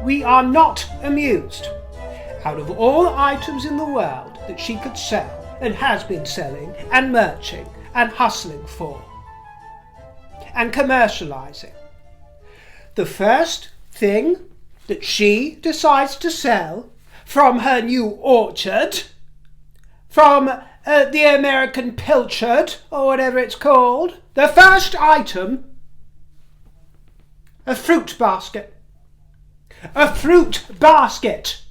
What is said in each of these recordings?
We are not amused. Out of all items in the world that she could sell, and has been selling, and merching, and hustling for, and commercialising, the first thing that she decides to sell from her new orchard, from the American pilchard, or whatever it's called, the first item, a fruit basket. A fruit basket!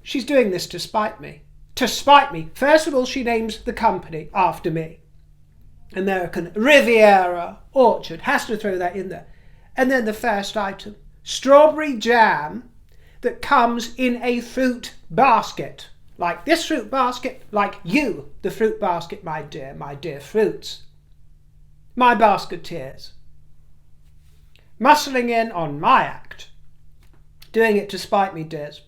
She's doing this to spite me. To spite me. First of all, she names the company after me. American Riviera Orchard. Has to throw that in there. And then the first item. Strawberry jam that comes in a fruit basket. Like this fruit basket, like you, the fruit basket, my dear fruits. My basketeers. Muscling in on my act. Doing it to spite me, dears.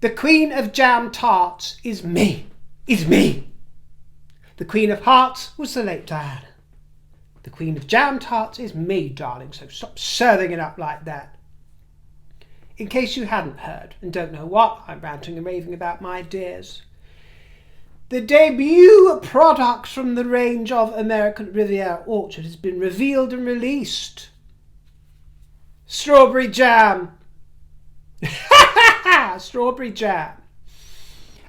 The Queen of Jam Tarts is me. Is me. The Queen of Hearts was the late Diana. The Queen of Jam Tarts is me, darling, so stop serving it up like that. In case you hadn't heard and don't know what I'm ranting and raving about, my dears, the debut product from the range of American Riviera Orchard has been revealed and released. Strawberry jam. Strawberry jam.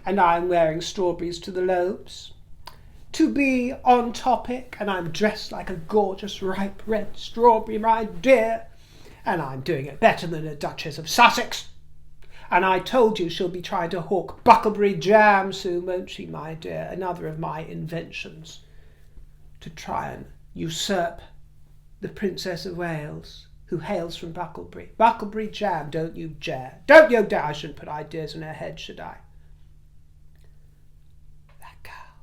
And I'm wearing strawberries to the lobes to be on topic, and I'm dressed like a gorgeous ripe red strawberry, my dear, and I'm doing it better than a Duchess of Sussex. And I told you she'll be trying to hawk buckleberry jam soon, won't she, my dear? Another of my inventions to try and usurp the Princess of Wales, who hails from Bucklebury. Bucklebury jam, don't you dare. Don't you dare. I shouldn't put ideas in her head, should I? That girl.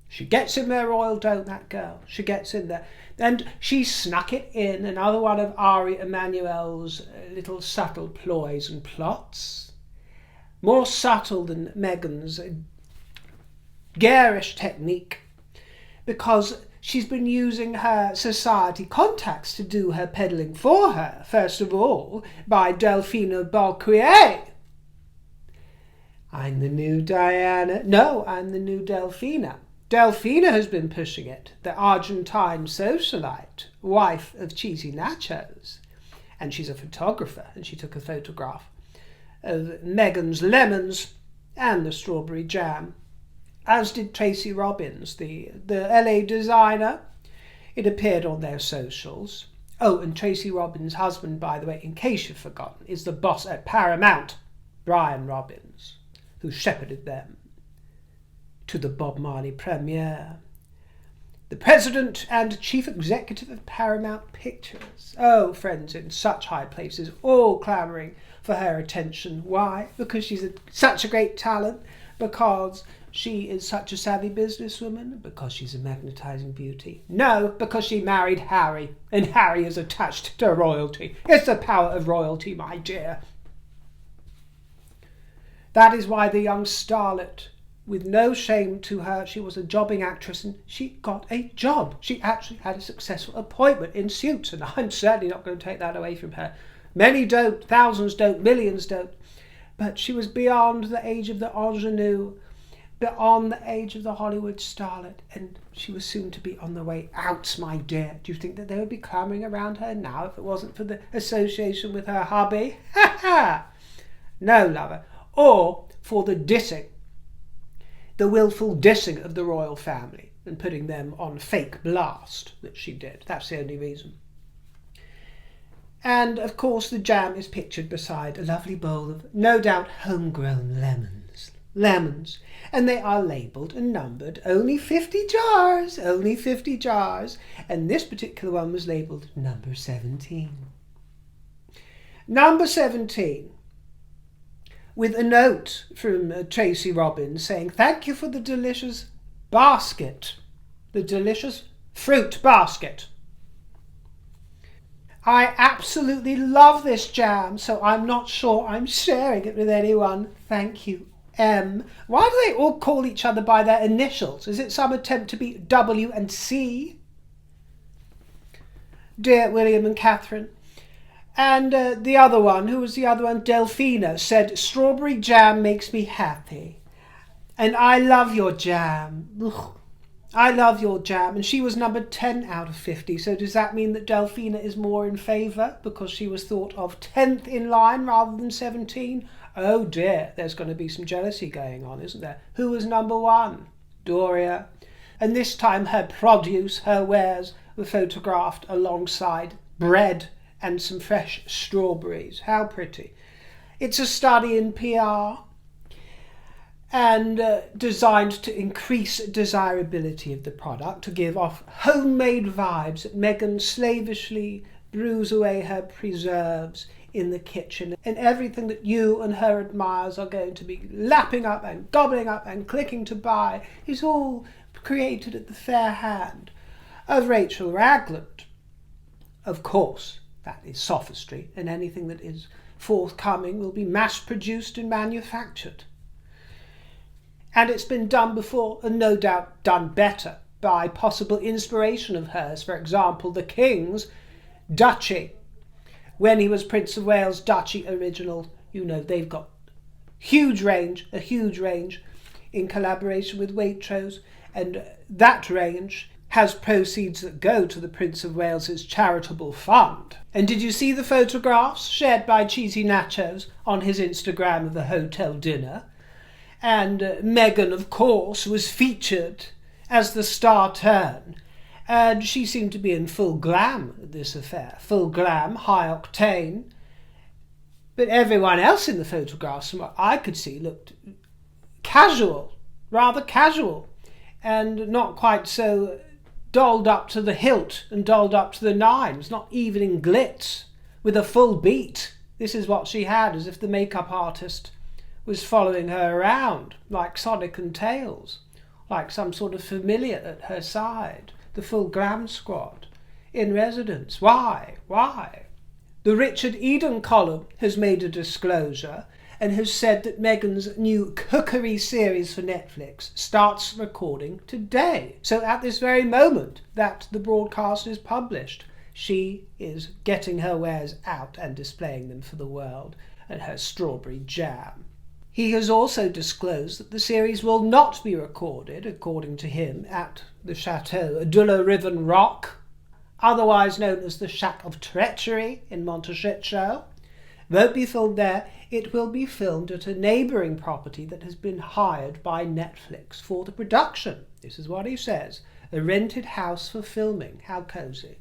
She gets in there, royal don't, that girl. She gets in there. And she snuck it in, another one of Ari Emanuel's little subtle ploys and plots. More subtle than Meghan's garish technique, because she's been using her society contacts to do her peddling for her, first of all, by Delphine Balquier. I'm the new Diana. No, I'm the new Delphina. Delphina has been pushing it, the Argentine socialite, wife of Cheesy Nachos. And she's a photographer, and she took a photograph of Meghan's lemons and the strawberry jam, as did Tracy Robbins, the LA designer. It appeared on their socials. Oh, and Tracy Robbins' husband, by the way, in case you've forgotten, is the boss at Paramount, Brian Robbins, who shepherded them to the Bob Marley premiere. The president and chief executive of Paramount Pictures. Oh, friends in such high places, all clamouring for her attention. Why? Because she's such a great talent, because she is such a savvy businesswoman, because she's a magnetising beauty. No, because she married Harry, and Harry is attached to royalty. It's the power of royalty, my dear. That is why the young starlet, with no shame to her, she was a jobbing actress and she got a job. She actually had a successful appointment in Suits, and I'm certainly not going to take that away from her. Many don't, thousands don't, millions don't. But she was beyond the age of the ingenue, beyond the age of the Hollywood starlet, and she was soon to be on the way out, my dear. Do you think that they would be clamouring around her now if it wasn't for the association with her hubby? Ha ha! No, lover. Or for the dissing, the willful dissing of the royal family and putting them on fake blast that she did. That's the only reason. And, of course, the jam is pictured beside a lovely bowl of, no doubt, homegrown lemons. Lemons. And they are labelled and numbered. Only 50 jars. Only 50 jars. And this particular one was labelled number 17. Number 17. With a note from Tracy Robbins saying, thank you for the delicious basket. The delicious fruit basket. I absolutely love this jam, so I'm not sure I'm sharing it with anyone. Thank you, M. Why do they all call each other by their initials? Is it some attempt to be W and C? dear William and Catherine. And the other one, who was the other one? Delphina, said, strawberry jam makes me happy. And I love your jam. Ugh. I love your jam. And she was number 10 out of 50. So does that mean that Delphina is more in favour because she was thought of 10th in line rather than 17? Oh dear, there's going to be some jealousy going on, isn't there? Who was number 1? Doria. And this time her produce, her wares, were photographed alongside bread and some fresh strawberries. How pretty. It's a study in PR and designed to increase desirability of the product, to give off homemade vibes that Meghan slavishly brews away her preserves in the kitchen, and everything that you and her admirers are going to be lapping up and gobbling up and clicking to buy is all created at the fair hand of Rachel Ragland. Of course, that is sophistry, and anything that is forthcoming will be mass-produced and manufactured. And it's been done before, and no doubt done better, by possible inspiration of hers. For example, the King's duchy. When he was Prince of Wales, duchy original, you know, they've got a huge range in collaboration with Waitrose, and that range has proceeds that go to the Prince of Wales's charitable fund. And did you see the photographs shared by Cheesy Nachos on his Instagram of the hotel dinner? And Meghan, of course, was featured as the star turn, and she seemed to be in full glam at this affair. Full glam, high octane. But everyone else in the photographs, from what I could see, looked casual, rather casual, and not quite so dolled up to the hilt and dolled up to the nines, not even in glitz, with a full beat. This is what she had, as if the makeup artist was following her around, like Sonic and Tails, like some sort of familiar at her side, the full glam squad, in residence. Why? The Richard Eden column has made a disclosure and has said that Meghan's new cookery series for Netflix starts recording today. So at this very moment that the broadcast is published, she is getting her wares out and displaying them for the world, and her strawberry jam. He has also disclosed that the series will not be recorded, according to him, at the Chateau de la Riven Rock, otherwise known as the Shack of Treachery in Montecito. Won't be filmed there. It will be filmed at a neighbouring property that has been hired by Netflix for the production. This is what he says. A rented house for filming. How cosy.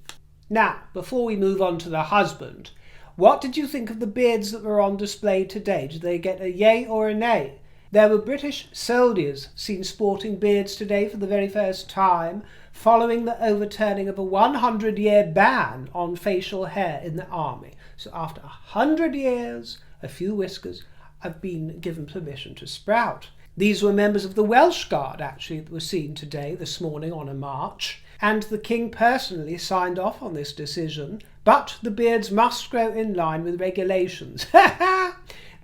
Now, before we move on to the husband, what did you think of the beards that were on display today? Did they get a yay or a nay? There were British soldiers seen sporting beards today for the very first time, following the overturning of a 100-year ban on facial hair in the army. So after 100 years, a few whiskers have been given permission to sprout. These were members of the Welsh Guard, actually, that were seen today, this morning, on a march. And the King personally signed off on this decision, but the beards must grow in line with regulations.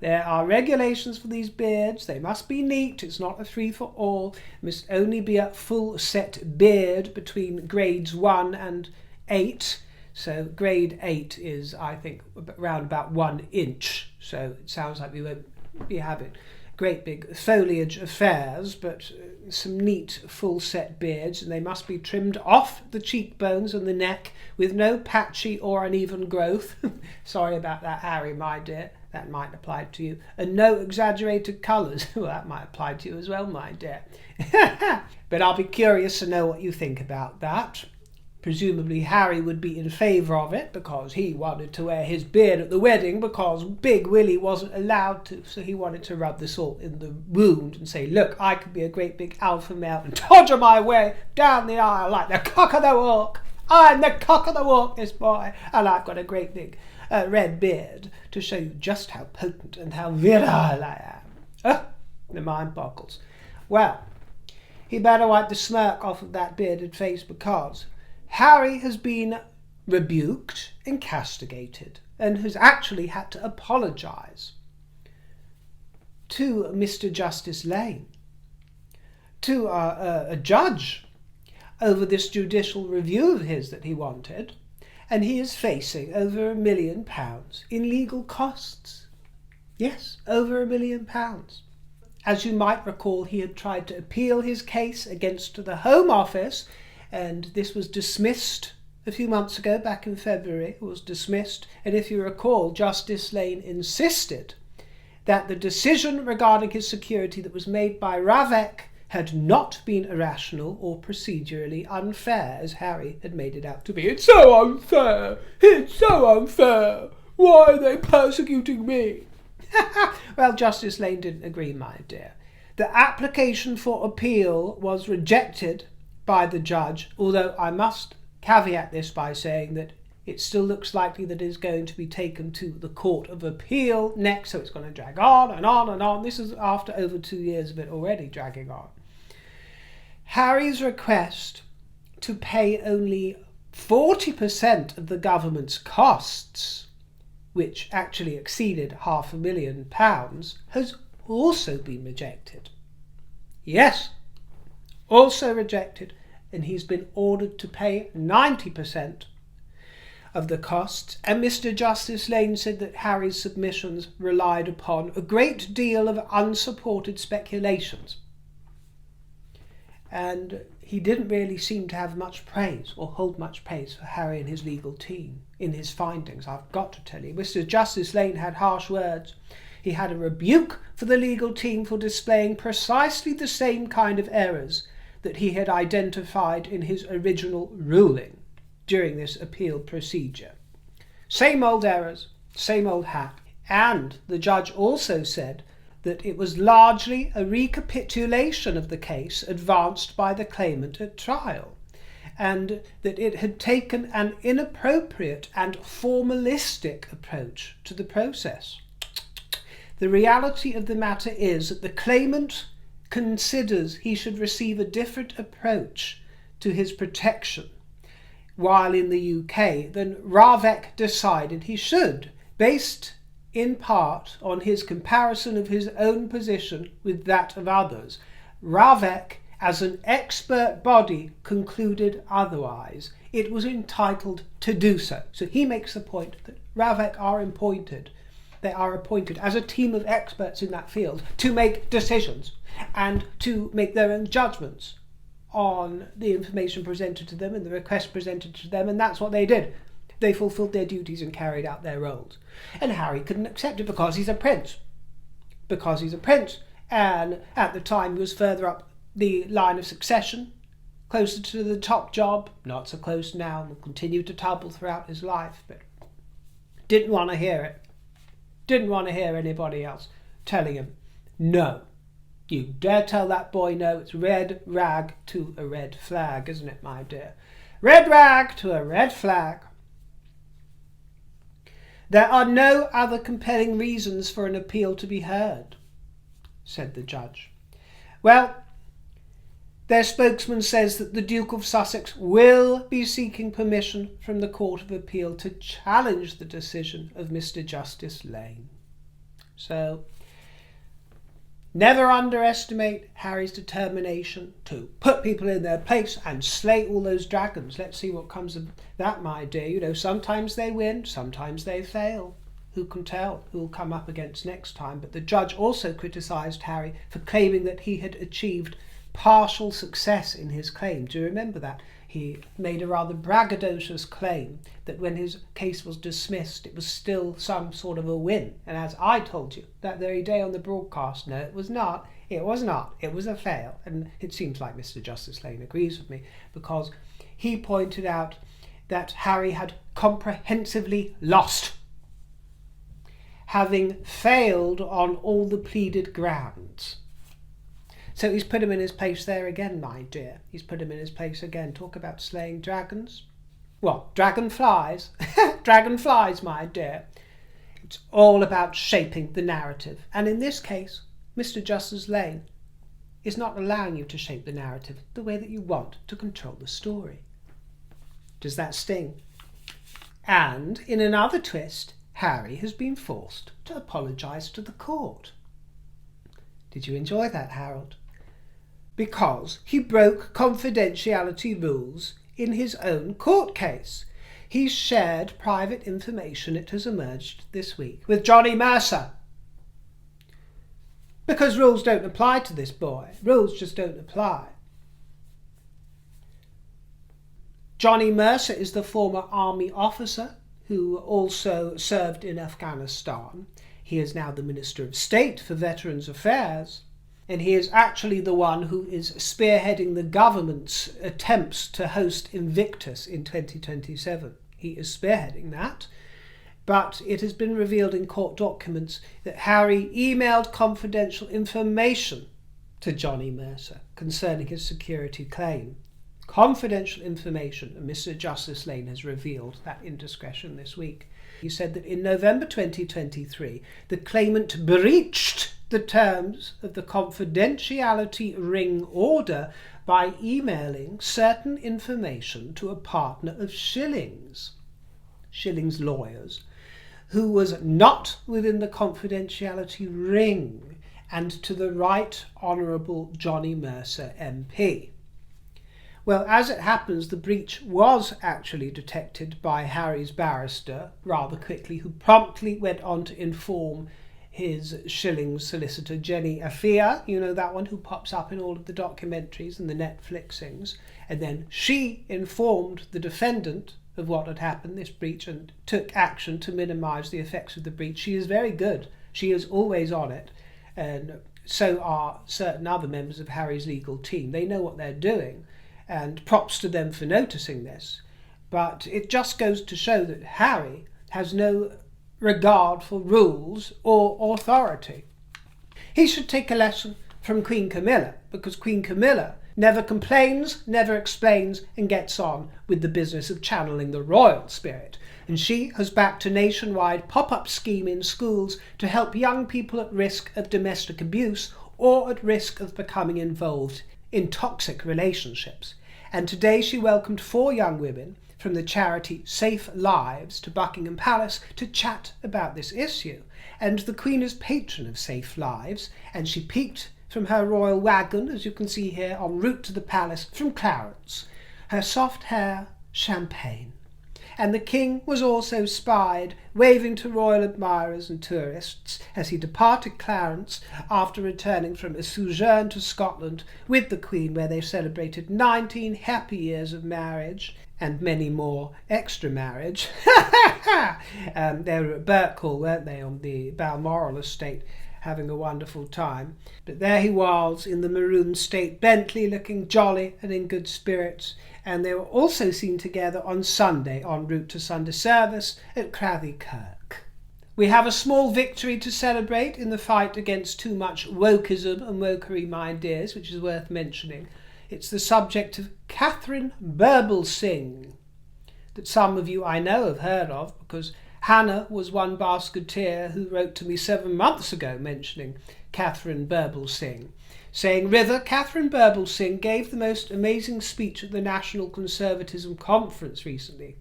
There are regulations for these beards. They must be neat. It's not a free-for-all. It must only be a full-set beard between grades 1 and 8. So grade 8 is, I think, around about 1 inch. So it sounds like we won't be having great big foliage affairs, but some neat full-set beards, and they must be trimmed off the cheekbones and the neck with no patchy or uneven growth. Sorry about that, Harry, my dear. That might apply to you. And no exaggerated colours. Well, that might apply to you as well, my dear. But I'll be curious to know what you think about that. Presumably Harry would be in favour of it because he wanted to wear his beard at the wedding because Big Willie wasn't allowed to. So he wanted to rub the salt in the wound and say, look, I could be a great big alpha male and dodger my way down the aisle like the cock of the walk. I'm the cock of the walk, this boy, and I've got a great big red beard to show you just how potent and how virile I am. Oh, the mind boggles. Well, he better wipe the smirk off of that bearded face because Harry has been rebuked and castigated and has actually had to apologise to Mr. Justice Lane, to a judge, over this judicial review of his that he wanted, and he is facing over £1 million in legal costs. Yes, over £1 million. As you might recall, he had tried to appeal his case against the Home Office, and this was dismissed a few months ago, back in February. It was dismissed, and if you recall, Justice Lane insisted that the decision regarding his security that was made by Ravek had not been irrational or procedurally unfair, as Harry had made it out to be. It's so unfair! It's so unfair! Why are they persecuting me? Well, Justice Lane didn't agree, my dear. The application for appeal was rejected by the judge, although I must caveat this by saying that it still looks likely that it is going to be taken to the Court of Appeal next, so it's going to drag on and on and on. This is after over 2 years of it already dragging on. Harry's request to pay only 40% of the government's costs, which actually exceeded £500,000, has also been rejected. Yes, also rejected, and he's been ordered to pay 90% of the costs, and Mr. Justice Lane said that Harry's submissions relied upon a great deal of unsupported speculations. And he didn't really seem to have much praise or hold much praise for Harry and his legal team in his findings, I've got to tell you. Mr. Justice Lane had harsh words. He had a rebuke for the legal team for displaying precisely the same kind of errors that he had identified in his original ruling during this appeal procedure. Same old errors, same old hack. And the judge also said that it was largely a recapitulation of the case advanced by the claimant at trial, and that it had taken an inappropriate and formalistic approach to the process. The reality of the matter is that the claimant considers he should receive a different approach to his protection while in the UK than Ravek decided he should, based in part on his comparison of his own position with that of others. Ravek, as an expert body, concluded otherwise. It was entitled to do so. So he makes the point that Ravek are appointed. They are appointed as a team of experts in that field to make decisions and to make their own judgments on the information presented to them and the request presented to them, and that's what they did. They fulfilled their duties and carried out their roles. And Harry couldn't accept it because he's a prince. Because he's a prince, and at the time he was further up the line of succession, closer to the top job, not so close now, and will continue to tumble throughout his life, but didn't want to hear it. Didn't want to hear anybody else telling him, no. You dare tell that boy no, it's red rag to a red flag, isn't it, my dear? Red rag to a red flag. There are no other compelling reasons for an appeal to be heard, said the judge. Well, their spokesman says that the Duke of Sussex will be seeking permission from the Court of Appeal to challenge the decision of Mr. Justice Lane. So, never underestimate Harry's determination to put people in their place and slay all those dragons. Let's see what comes of that, my dear. You know, sometimes they win, sometimes they fail. Who can tell who will come up against next time? But the judge also criticised Harry for claiming that he had achieved partial success in his claim. Do you remember that? He made a rather braggadocious claim that when his case was dismissed, it was still some sort of a win. And as I told you that very day on the broadcast, no, it was not. It was not. It was a fail. And it seems like Mr. Justice Lane agrees with me, because he pointed out that Harry had comprehensively lost, having failed on all the pleaded grounds. So he's put him in his place there again, my dear. He's put him in his place again. Talk about slaying dragons. Well, dragonflies. Dragonflies, my dear. It's all about shaping the narrative. And in this case, Mr. Justice Lane is not allowing you to shape the narrative the way that you want to control the story. Does that sting? And in another twist, Harry has been forced to apologise to the court. Did you enjoy that, Harold? Because he broke confidentiality rules in his own court case. He's shared private information, it has emerged this week, with Johnny Mercer. Because rules don't apply to this boy. Rules just don't apply. Johnny Mercer is the former army officer who also served in Afghanistan. He is now the Minister of State for Veterans Affairs, and he is actually the one who is spearheading the government's attempts to host Invictus in 2027. He is spearheading that, but it has been revealed in court documents that Harry emailed confidential information to Johnny Mercer concerning his security claim. Confidential information, and Mr. Justice Lane has revealed that indiscretion this week. He said that in November 2023, the claimant breached the terms of the confidentiality ring order by emailing certain information to a partner of Schilling's lawyers, who was not within the confidentiality ring, and to the Right Honourable Johnny Mercer MP. Well, as it happens, the breach was actually detected by Harry's barrister rather quickly, who promptly went on to inform his Schilling's solicitor, Jenny Afia, you know, that one who pops up in all of the documentaries and the Netflixings, and then she informed the defendant of what had happened, this breach, and took action to minimise the effects of the breach. She is very good. She is always on it, and so are certain other members of Harry's legal team. They know what they're doing, and props to them for noticing this. But it just goes to show that Harry has no regard for rules or authority. He should take a lesson from Queen Camilla, because Queen Camilla never complains, never explains, and gets on with the business of channeling the royal spirit. And she has backed a nationwide pop-up scheme in schools to help young people at risk of domestic abuse or at risk of becoming involved in toxic relationships. And today she welcomed 4 young women from the charity Safe Lives to Buckingham Palace to chat about this issue. And the Queen is patron of Safe Lives, and she peeked from her royal wagon, as you can see here, en route to the palace from Clarence. Her soft hair, champagne. And the king was also spied, waving to royal admirers and tourists as he departed Clarence after returning from a sojourn to Scotland with the Queen, where they celebrated 19 happy years of marriage and many more extra marriage. They were at Birkhall, weren't they, on the Balmoral estate, having a wonderful time. But there he was in the maroon state Bentley, looking jolly and in good spirits. And they were also seen together on Sunday en route to Sunday service at Cravey Kirk. We have a small victory to celebrate in the fight against too much wokeism and wokery, my dears, which is worth mentioning. It's the subject of Katharine Birbalsingh, that some of you I know have heard of, because Hannah was one basketeer who wrote to me 7 months ago mentioning Katharine Birbalsingh, saying, River, Katharine Birbalsingh gave the most amazing speech at the National Conservatism Conference recently.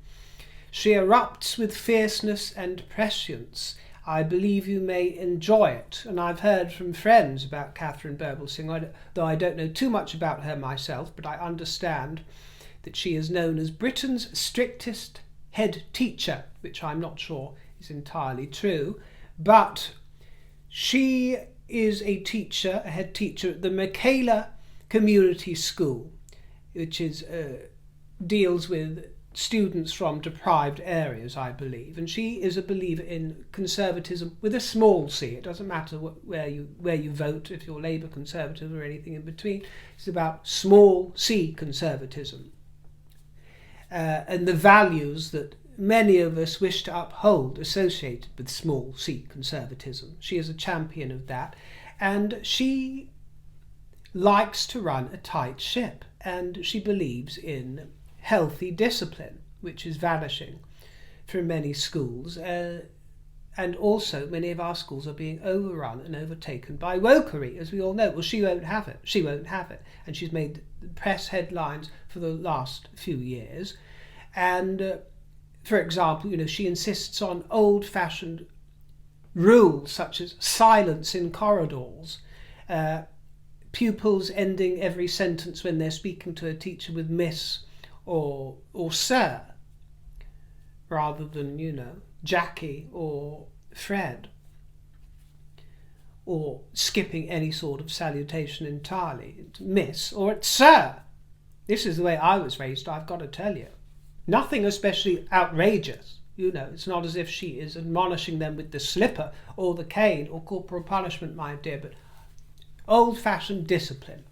She erupts with fierceness and prescience. I believe you may enjoy it. And I've heard from friends about Katharine Birbalsingh, though I don't know too much about her myself, but I understand that she is known as Britain's strictest head teacher, which I'm not sure is entirely true, but she is a teacher, a head teacher at the Michaela Community School, which is deals with students from deprived areas, I believe, and she is a believer in conservatism with a small c. It doesn't matter where you vote, if you're Labour, Conservative or anything in between. It's about small c conservatism, and the values that many of us wish to uphold associated with small c conservatism. She is a champion of that, and she likes to run a tight ship, and she believes in healthy discipline, which is vanishing from many schools, and also many of our schools are being overrun and overtaken by wokery, as we all know. Well, she won't have it, and she's made press headlines for the last few years. And for example, she insists on old-fashioned rules such as silence in corridors, pupils ending every sentence when they're speaking to a teacher with miss or sir. rather than, Jackie or Fred, or skipping any sort of salutation entirely. It's Miss or it's Sir. This is the way I was raised, I've got to tell you. Nothing especially outrageous. It's not as if she is admonishing them with the slipper or the cane or corporal punishment, my dear, but old-fashioned discipline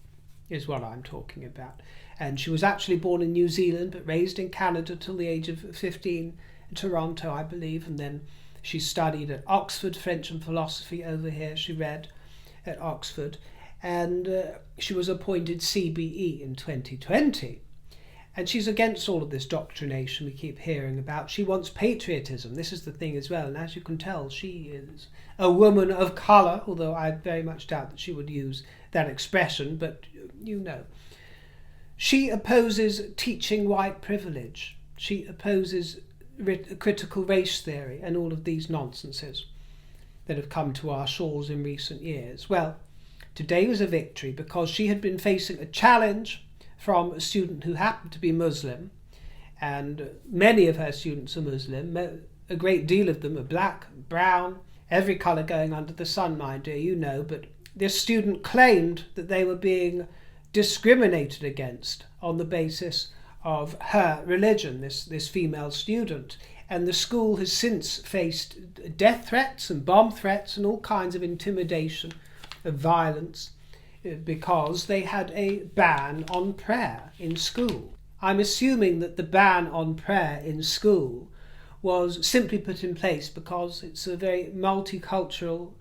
is what I'm talking about. And she was actually born in New Zealand but raised in Canada till the age of 15 in Toronto, I believe, and then she studied at Oxford, French and philosophy over here. She read at Oxford, and she was appointed CBE in 2020. And she's against all of this doctrination we keep hearing about. She wants patriotism. This is the thing as well. And as you can tell, she is a woman of colour, although I very much doubt that she would use that expression, but She opposes teaching white privilege. She opposes critical race theory and all of these nonsenses that have come to our shores in recent years. Well, today was a victory because she had been facing a challenge from a student who happened to be Muslim, and many of her students are Muslim. A great deal of them are black, brown, every colour going under the sun, my dear, but this student claimed that they were being discriminated against on the basis of her religion, this female student. And the school has since faced death threats and bomb threats and all kinds of intimidation, of violence, because they had a ban on prayer in school. I'm assuming that the ban on prayer in school was simply put in place because it's a very multicultural,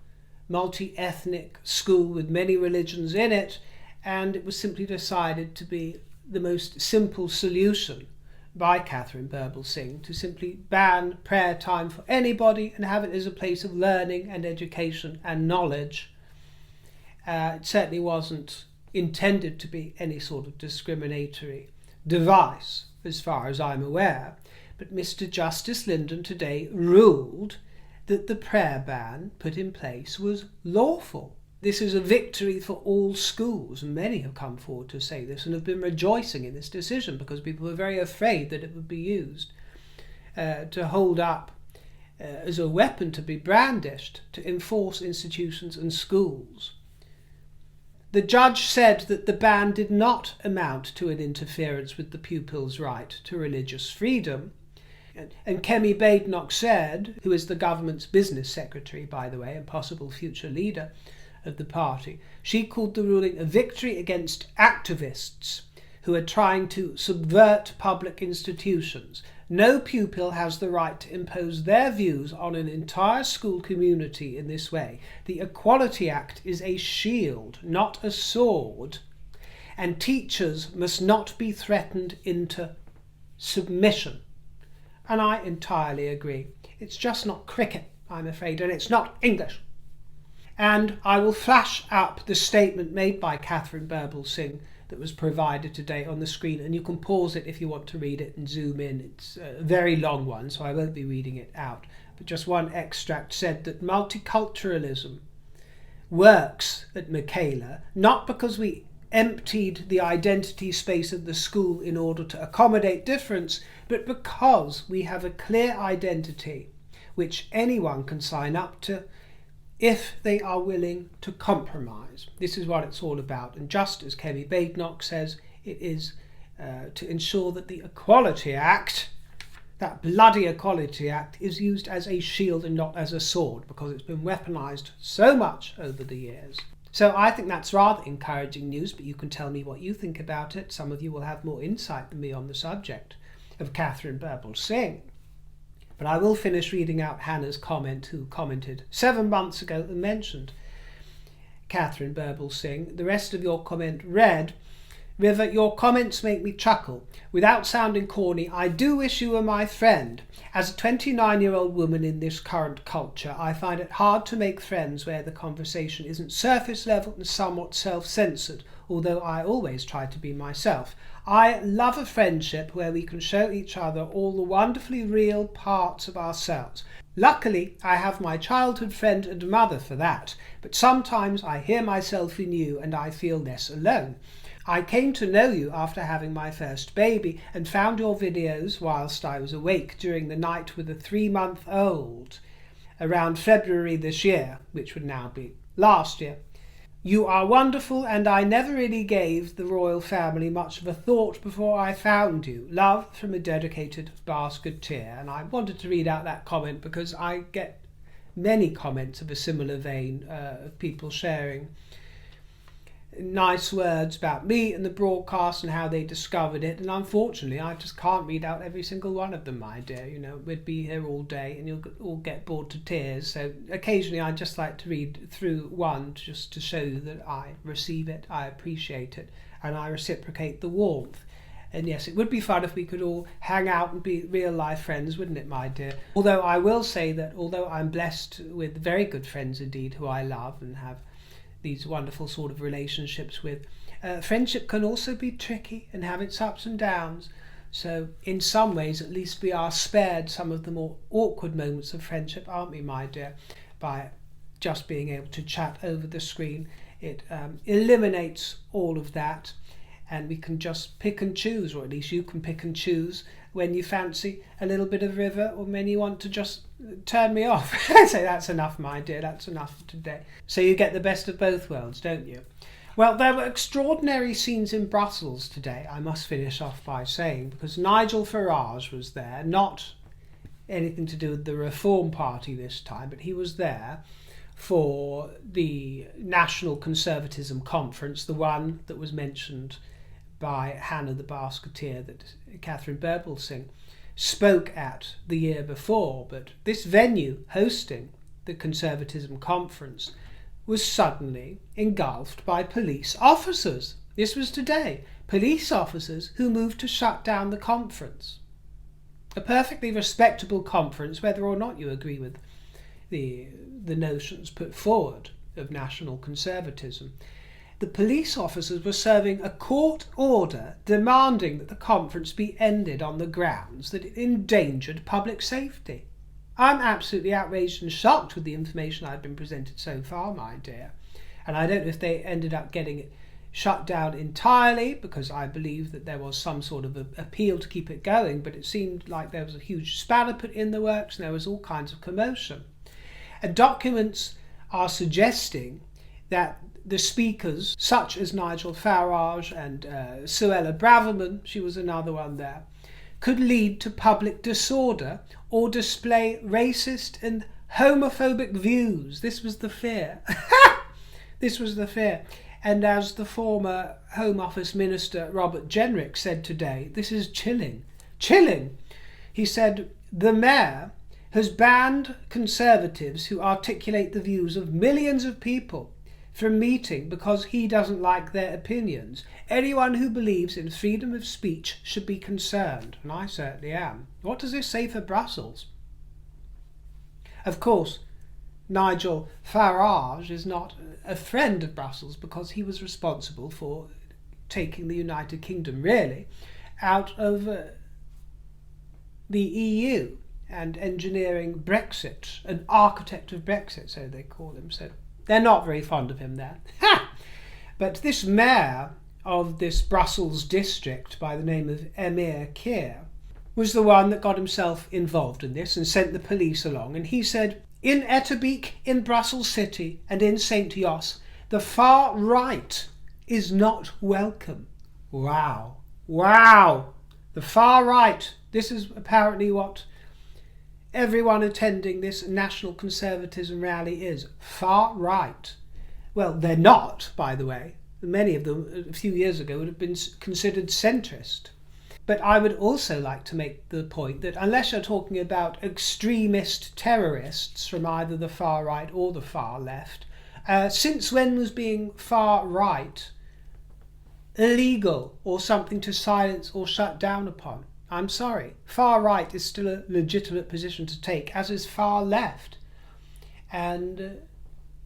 multi-ethnic school with many religions in it, and it was simply decided to be the most simple solution by Katharine Birbalsingh to simply ban prayer time for anybody and have it as a place of learning and education and knowledge. It certainly wasn't intended to be any sort of discriminatory device, as far as I'm aware. But Mr. Justice Linden today ruled that the prayer ban put in place was lawful. This is a victory for all schools, and many have come forward to say this and have been rejoicing in this decision because people were very afraid that it would be used to hold up as a weapon to be brandished to enforce institutions and schools. The judge said that the ban did not amount to an interference with the pupil's right to religious freedom. And Kemi Badenoch said, who is the government's business secretary, by the way, and possible future leader of the party, she called the ruling a victory against activists who are trying to subvert public institutions. No pupil has the right to impose their views on an entire school community in this way. The Equality Act is a shield, not a sword, and teachers must not be threatened into submission. And I entirely agree. It's just not cricket, I'm afraid, and it's not English. And I will flash up the statement made by Katharine Birbalsingh that was provided today on the screen, and you can pause it if you want to read it and zoom in. It's a very long one, so I won't be reading it out. But just one extract said that multiculturalism works at Michaela, not because we emptied the identity space of the school in order to accommodate difference, but because we have a clear identity which anyone can sign up to if they are willing to compromise. This is what it's all about. And just as Kemi Badenoch says, it is to ensure that the Equality Act, that bloody Equality Act, is used as a shield and not as a sword, because it's been weaponised so much over the years. So I think that's rather encouraging news, but you can tell me what you think about it. Some of you will have more insight than me on the subject of Katharine Birbalsingh. But I will finish reading out Hannah's comment, who commented 7 months ago and mentioned Katharine Birbalsingh. The rest of your comment read, River, your comments make me chuckle. Without sounding corny, I do wish you were my friend. As a 29-year-old woman in this current culture, I find it hard to make friends where the conversation isn't surface level and somewhat self-censored, although I always try to be myself. I love a friendship where we can show each other all the wonderfully real parts of ourselves. Luckily, I have my childhood friend and mother for that, but sometimes I hear myself in you and I feel less alone. I came to know you after having my first baby and found your videos whilst I was awake during the night with a 3-month-old around February this year, which would now be last year. You are wonderful, and I never really gave the royal family much of a thought before I found you. Love from a dedicated basketeer. And I wanted to read out that comment because I get many comments of a similar vein of people sharing nice words about me and the broadcast and how they discovered it, and unfortunately I just can't read out every single one of them, my dear. You know, we'd be here all day and you'll all get bored to tears, so occasionally I just like to read through one just to show you that I receive it, I appreciate it, and I reciprocate the warmth. And yes, it would be fun if we could all hang out and be real life friends, wouldn't it, my dear? Although I will say that although I'm blessed with very good friends indeed who I love and have these wonderful sort of relationships with, friendship can also be tricky and have its ups and downs. So in some ways at least we are spared some of the more awkward moments of friendship, aren't we, my dear, by just being able to chat over the screen. It eliminates all of that, and we can just pick and choose, or at least you can pick and choose when you fancy a little bit of river or when you want to just turn me off. So that's enough, my dear, that's enough for today. So you get the best of both worlds, don't you? Well, there were extraordinary scenes in Brussels today, I must finish off by saying, because Nigel Farage was there, not anything to do with the Reform Party this time, but he was there for the National Conservatism Conference, the one that was mentioned by Hannah the Basketeer that Katharine Birbalsingh spoke at the year before. But this venue hosting the Conservatism Conference was suddenly engulfed by police officers. This was today. Police officers who moved to shut down the conference. A perfectly respectable conference, whether or not you agree with the notions put forward of national conservatism. The police officers were serving a court order demanding that the conference be ended on the grounds that it endangered public safety. I'm absolutely outraged and shocked with the information I've been presented so far, my dear. And I don't know if they ended up getting it shut down entirely, because I believe that there was some sort of appeal to keep it going, but it seemed like there was a huge spanner put in the works and there was all kinds of commotion. And documents are suggesting that the speakers, such as Nigel Farage and Suella Braverman, she was another one there, could lead to public disorder or display racist and homophobic views. This was the fear. This was the fear. And as the former Home Office Minister Robert Jenrick said today, this is chilling. Chilling! He said, the Mayor has banned Conservatives who articulate the views of millions of people from meeting because he doesn't like their opinions. Anyone who believes in freedom of speech should be concerned, and I certainly am. What does this say for Brussels? Of course, Nigel Farage is not a friend of Brussels because he was responsible for taking the United Kingdom, really, out of the EU and engineering Brexit, an architect of Brexit, so they call him. So they're not very fond of him there. But this mayor of this Brussels district by the name of Emir Keir was the one that got himself involved in this and sent the police along. And he said, in Etterbeek, in Brussels City and in St. Jos, the far right is not welcome. Wow. Wow. The far right. This is apparently what everyone attending this National Conservatism rally is. Far right. Well, they're not, by the way. Many of them a few years ago would have been considered centrist. But I would also like to make the point that unless you're talking about extremist terrorists from either the far right or the far left, since when was being far right illegal or something to silence or shut down upon? I'm sorry. Far right is still a legitimate position to take, as is far left. And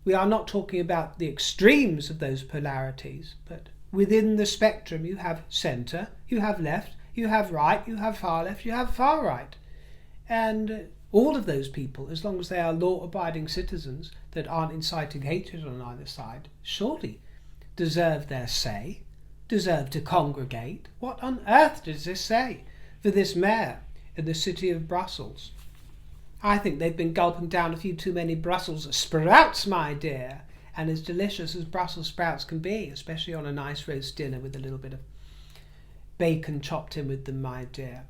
we are not talking about the extremes of those polarities, but within the spectrum you have centre, you have left, you have right, you have far left, you have far right. And all of those people, as long as they are law-abiding citizens that aren't inciting hatred on either side, surely deserve their say, deserve to congregate. What on earth does this say for this mayor in the city of Brussels? I think they've been gulping down a few too many Brussels sprouts, my dear, and as delicious as Brussels sprouts can be, especially on a nice roast dinner with a little bit of bacon chopped in with them, my dear.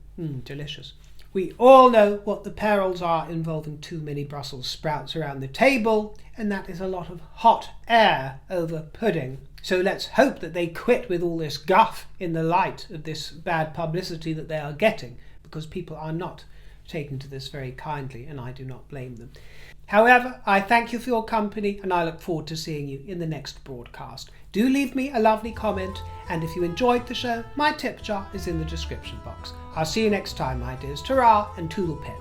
Delicious. We all know what the perils are involving too many Brussels sprouts around the table, and that is a lot of hot air over pudding. So let's hope that they quit with all this guff in the light of this bad publicity that they are getting, because people are not taken to this very kindly, and I do not blame them. However, I thank you for your company, and I look forward to seeing you in the next broadcast. Do leave me a lovely comment, and if you enjoyed the show, my tip jar is in the description box. I'll see you next time, my dears. Ta-ra and toodle pip.